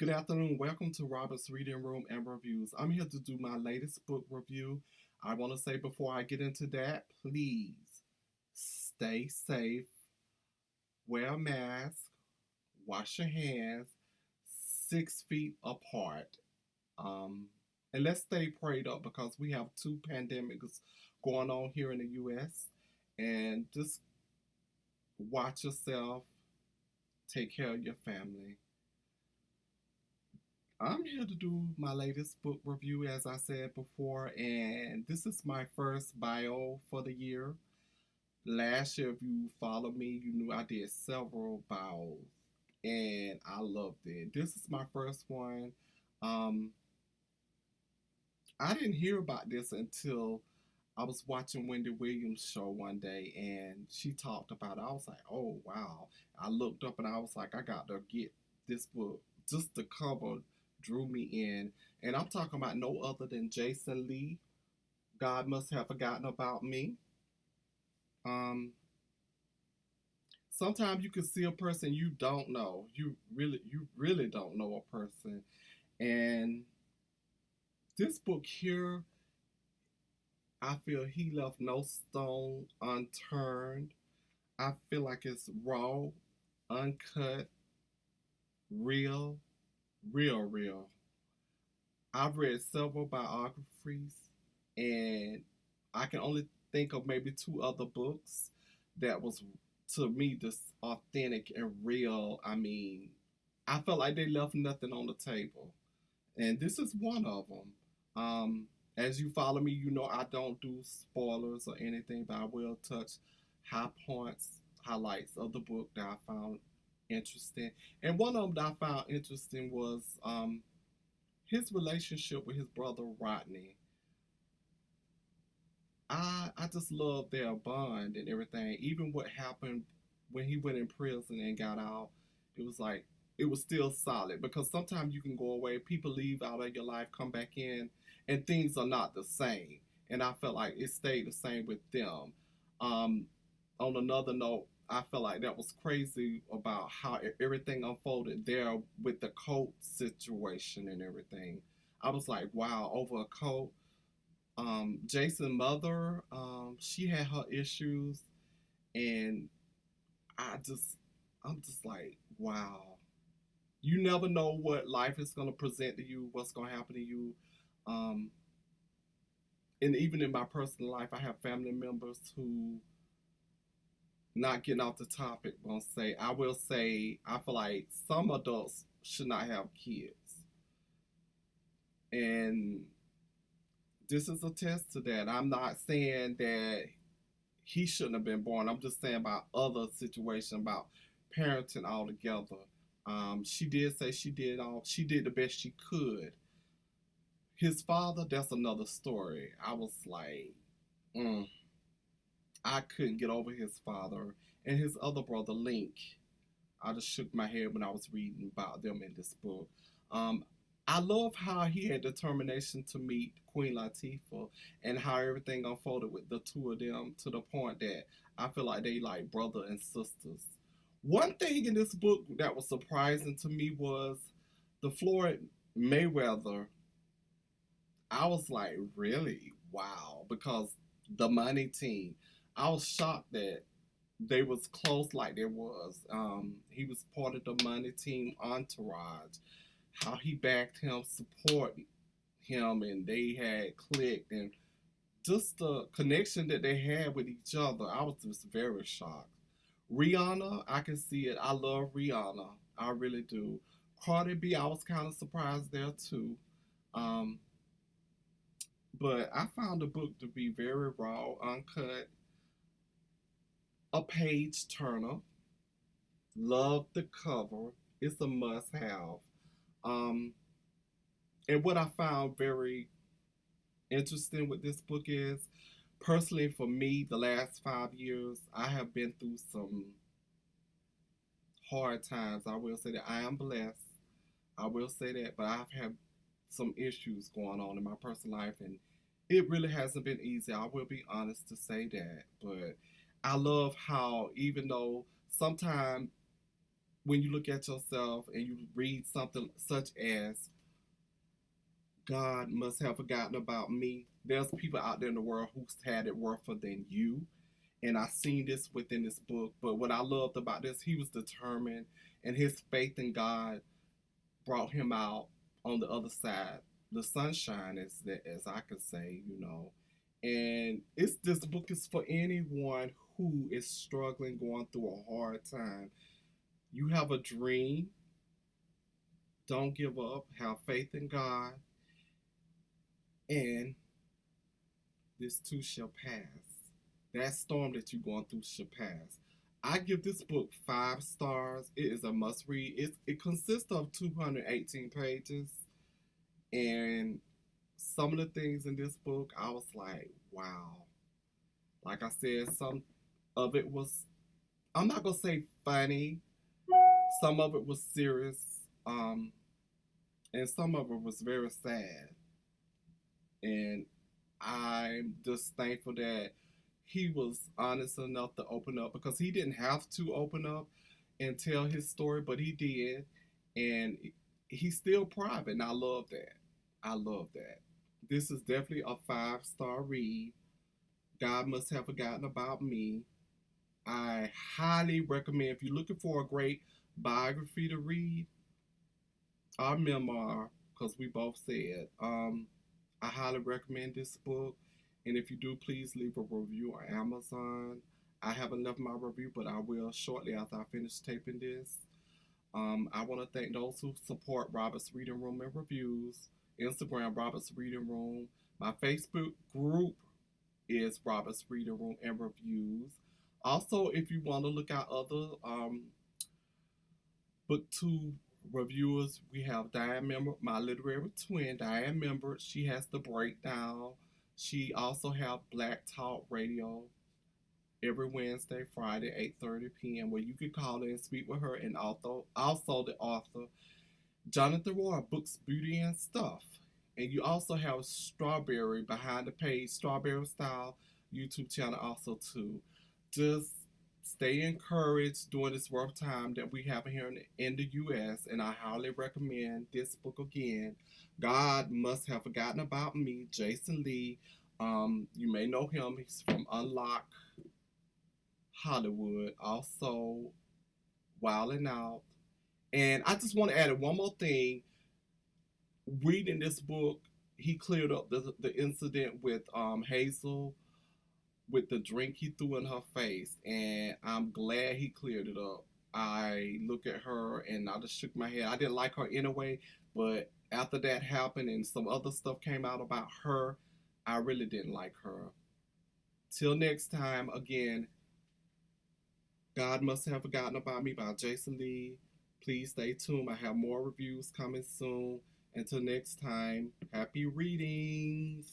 Good afternoon. Welcome to Robert's Reading Room and Reviews. I'm here to do my latest book review. I want to say before I get into that, please stay safe, wear a mask, wash your hands 6 feet apart. Um, and let's stay prayed up because we have two pandemics going on here in the U.S. And just watch yourself, take care of your family. I'm here to do my latest book review, as I said before, and this is my first bio for the year. Last year, if you followed me, you knew I did several bios, and I loved it. This is my first one. Um, I didn't hear about this until I was watching Wendy Williams' show one day, and she talked about it. I was like, oh, wow. I looked up and I was like, I got to get this book. Just the cover drew me in. And I'm talking about no other than Jason Lee. God must have forgotten about me. Um, Sometimes you can see a person you don't know. You really don't know a person. And this book here, I feel he left no stone unturned. I feel like it's raw, uncut, real, real. I've read several biographies, and I can only think of maybe two other books that was to me just authentic and real. I mean, I felt like they left nothing on the table, and this is one of them. As you follow me, you know I don't do spoilers or anything, but I will touch high points, highlights of the book that I found interesting. And one of them that I found interesting was his relationship with his brother Rodney. I just love their bond and everything. Even what happened when he went in prison and got out, it was like it was still solid because sometimes you can go away, people leave out of your life, come back in, and things are not the same. And I felt like it stayed the same with them. Um, on another note, I felt like that was crazy about how everything unfolded there with the coat situation and everything. I was like, wow, over a coat. Jason's mother, she had her issues, and I just, I'm just like, wow. You never know what life is gonna present to you, what's gonna happen to you. Um, and even in my personal life, I have family members who, not getting off the topic, gonna say, I will say, I feel like some adults should not have kids, and this is a test to that. I'm not saying that he shouldn't have been born. I'm just saying about other situation about parenting altogether. She did say she did the best she could. His father, that's another story. I was like, mm, I couldn't get over his father and his other brother Link. I just shook my head when I was reading about them in this book. Um, I love how he had determination to meet Queen Latifah and how everything unfolded with the two of them to the point that I feel like they like brother and sisters. One thing in this book that was surprising to me was the Floyd Mayweather. I was like, really? Wow. Because the money team, I was shocked that they was close like there was. He was part of the money team entourage. How he backed him, supported him, and they had clicked, and just the connection that they had with each other. I was just very shocked. Rihanna, I can see it. I love Rihanna. I really do. Cardi B, I was kind of surprised there too. Um, but I found the book to be very raw, uncut, a page turner. Love the cover. It's a must have. Um, and what I found very interesting with this book is, personally for me, the last 5 years, I have been through some hard times. I will say that I am blessed. I will say that, but I've had some issues going on in my personal life, and it really hasn't been easy. I will be honest to say that, but I love how even though sometimes when you look at yourself and you read something such as God must have forgotten about me. There's people out there in the world who's had it rougher than you. And I seen this within this book. But what I loved about this, he was determined, and his faith in God brought him out on the other side, the sunshine, as I could say, you know. And it's this book is for anyone who is struggling, going through a hard time. You have a dream, don't give up, have faith in God, and this too shall pass. That storm that you're going through shall pass. I give this book 5 stars. It is a must read. It consists of 218 pages, and some of the things in this book, I was like, wow. Like I said, some of it was, I'm not gonna say funny. Some of it was serious, um, and some of it was very sad. And I'm just thankful that he was honest enough to open up, because he didn't have to open up and tell his story, but he did, and he's still private, and I love that. I love that. This is definitely a 5 star read. God must have forgotten about me. I highly recommend, if you're looking for a great biography to read, our memoir, because we both said, I highly recommend this book. And if you do, please leave a review on Amazon. I haven't left my review, but I will shortly after I finish taping this. I want to thank those who support Robert's Reading Room and Reviews. Instagram, Robert's Reading Room. My Facebook group is Robert's Reading Room and Reviews. Also, if you want to look at other booktube reviewers, we have Diane Member, my literary twin, Diane Member. She has the breakdown. She also have Black Talk Radio every Wednesday, Friday, 8:30 p.m., where you can call in and speak with her, and also the author, Jonathan Roy, Books, Beauty, and Stuff. And you also have Strawberry behind the page, Strawberry Style YouTube channel also too. Just stay encouraged during this rough time that we have here in the U.S. And I highly recommend this book again. God Must Have Forgotten About Me, Jason Lee. You may know him. He's from Unlock Hollywood. Also, Wilding Out. And I just want to add one more thing. Reading this book, he cleared up the incident with Hazel, with the drink he threw in her face, and I'm glad he cleared it up. I look at her and I just shook my head. I didn't like her anyway, but after that happened and some other stuff came out about her, I really didn't like her. Till next time, again, God Must Have Forgotten About Me by Jason Lee. Please stay tuned. I have more reviews coming soon. Until next time, happy readings.